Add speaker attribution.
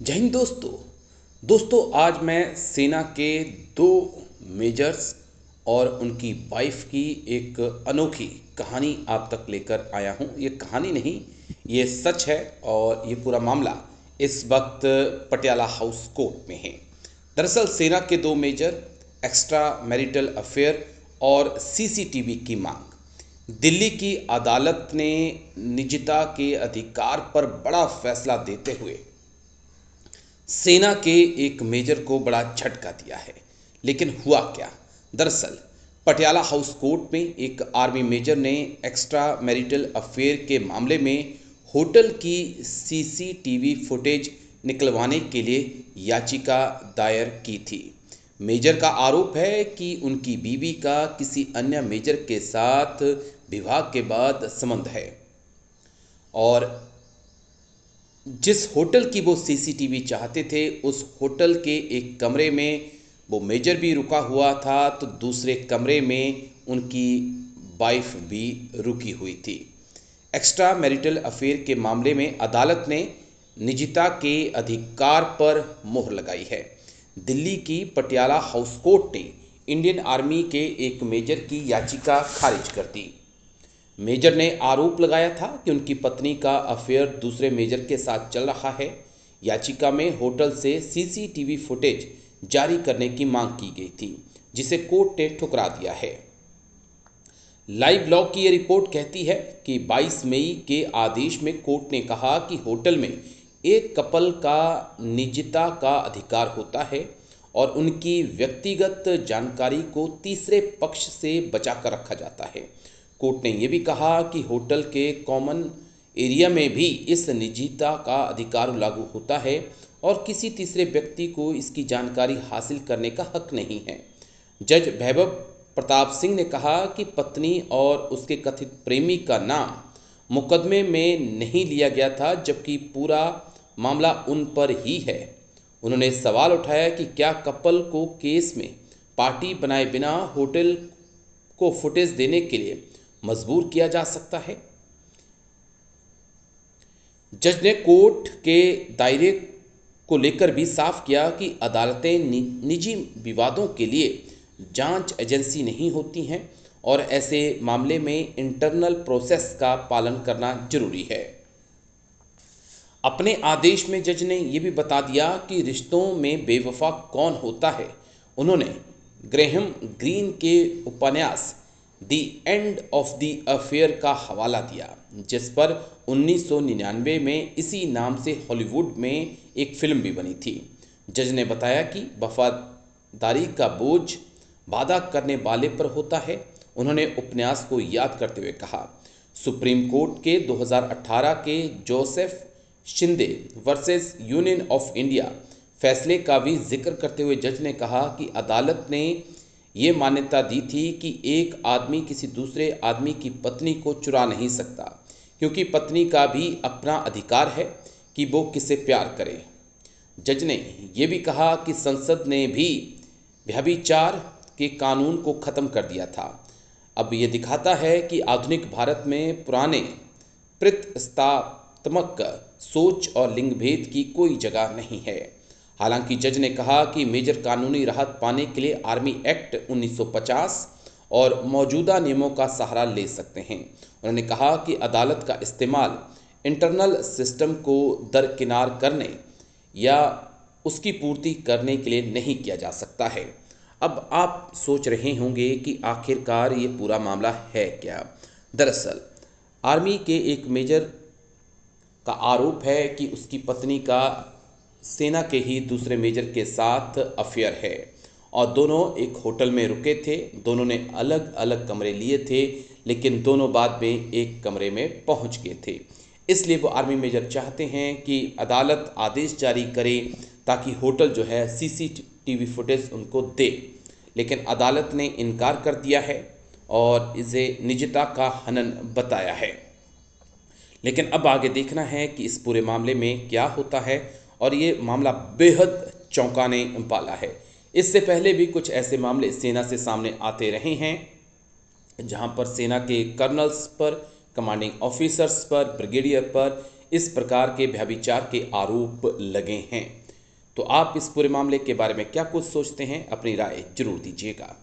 Speaker 1: जय हिंद दोस्तों आज मैं सेना के दो मेजर्स और उनकी वाइफ की एक अनोखी कहानी आप तक लेकर आया हूँ। ये कहानी नहीं, ये सच है और ये पूरा मामला इस वक्त पटियाला हाउस कोर्ट में है। दरअसल सेना के दो मेजर, एक्स्ट्रा मैरिटल अफेयर और सीसीटीवी की मांग। दिल्ली की अदालत ने निजता के अधिकार पर बड़ा फैसला देते हुए सेना के एक मेजर को बड़ा झटका दिया है। लेकिन हुआ क्या? दरअसल पटियाला हाउस कोर्ट में एक आर्मी मेजर ने एक्स्ट्रा मैरिटल अफेयर के मामले में होटल की सीसीटीवी फुटेज निकलवाने के लिए याचिका दायर की थी। मेजर का आरोप है कि उनकी बीवी का किसी अन्य मेजर के साथ विवाह के बाद संबंध है और जिस होटल की वो सीसीटीवी चाहते थे उस होटल के एक कमरे में वो मेजर भी रुका हुआ था, तो दूसरे कमरे में उनकी वाइफ भी रुकी हुई थी। एक्स्ट्रा मैरिटल अफेयर के मामले में अदालत ने निजता के अधिकार पर मोहर लगाई है। दिल्ली की पटियाला हाउस कोर्ट ने इंडियन आर्मी के एक मेजर की याचिका खारिज कर दी। मेजर ने आरोप लगाया था कि उनकी पत्नी का अफेयर दूसरे मेजर के साथ चल रहा है। याचिका में होटल से सीसीटीवी फुटेज जारी करने की मांग की गई थी, जिसे कोर्ट ने ठुकरा दिया है। लाइव लॉ की ये रिपोर्ट कहती है कि 22 मई के आदेश में कोर्ट ने कहा कि होटल में एक कपल का निजता का अधिकार होता है और उनकी व्यक्तिगत जानकारी को तीसरे पक्ष से बचा कर रखा जाता है। कोर्ट ने यह भी कहा कि होटल के कॉमन एरिया में भी इस निजता का अधिकार लागू होता है और किसी तीसरे व्यक्ति को इसकी जानकारी हासिल करने का हक नहीं है। जज वैभव प्रताप सिंह ने कहा कि पत्नी और उसके कथित प्रेमी का नाम मुकदमे में नहीं लिया गया था, जबकि पूरा मामला उन पर ही है। उन्होंने सवाल उठाया कि क्या कपल को केस में पार्टी बनाए बिना होटल को फुटेज देने के लिए मजबूर किया जा सकता है। जज ने कोर्ट के दायरे को लेकर भी साफ किया कि अदालतें निजी विवादों के लिए जांच एजेंसी नहीं होती हैं और ऐसे मामले में इंटरनल प्रोसेस का पालन करना जरूरी है। अपने आदेश में जज ने यह भी बता दिया कि रिश्तों में बेवफा कौन होता है। उन्होंने ग्रेहम ग्रीन के उपन्यास the end of the affair का हवाला दिया, जिस पर 1999 में इसी नाम से हॉलीवुड में एक फिल्म भी बनी थी। जज ने बताया कि वफादारी का बोझ वादा करने वाले पर होता है। उन्होंने उपन्यास को याद करते हुए कहा, सुप्रीम कोर्ट के 2018 के Joseph Shinde versus union of India फैसले का भी जिक्र करते हुए जज ने कहा कि अदालत ने ये मान्यता दी थी कि एक आदमी किसी दूसरे आदमी की पत्नी को चुरा नहीं सकता, क्योंकि पत्नी का भी अपना अधिकार है कि वो किसे प्यार करे। जज ने यह भी कहा कि संसद ने भी व्यभिचार के कानून को ख़त्म कर दिया था। अब ये दिखाता है कि आधुनिक भारत में पुराने प्रतिस्तात्मक सोच और लिंग भेद की कोई जगह नहीं है। हालांकि जज ने कहा कि मेजर कानूनी राहत पाने के लिए आर्मी एक्ट 1950 और मौजूदा नियमों का सहारा ले सकते हैं। उन्होंने कहा कि अदालत का इस्तेमाल इंटरनल सिस्टम को दरकिनार करने या उसकी पूर्ति करने के लिए नहीं किया जा सकता है। अब आप सोच रहे होंगे कि आखिरकार ये पूरा मामला है क्या। दरअसल आर्मी के एक मेजर का आरोप है कि उसकी पत्नी का सेना के ही दूसरे मेजर के साथ अफेयर है और दोनों एक होटल में रुके थे। दोनों ने अलग अलग कमरे लिए थे, लेकिन दोनों बाद में एक कमरे में पहुंच गए थे। इसलिए वो आर्मी मेजर चाहते हैं कि अदालत आदेश जारी करे ताकि होटल जो है सीसीटीवी फुटेज उनको दे, लेकिन अदालत ने इनकार कर दिया है और इसे निजता का हनन बताया है। लेकिन अब आगे देखना है कि इस पूरे मामले में क्या होता है और ये मामला बेहद चौंकाने वाला है। इससे पहले भी कुछ ऐसे मामले सेना से सामने आते रहे हैं, जहां पर सेना के कर्नल्स पर, कमांडिंग ऑफिसर्स पर, ब्रिगेडियर पर इस प्रकार के व्यभिचार के आरोप लगे हैं। तो आप इस पूरे मामले के बारे में क्या कुछ सोचते हैं, अपनी राय जरूर दीजिएगा।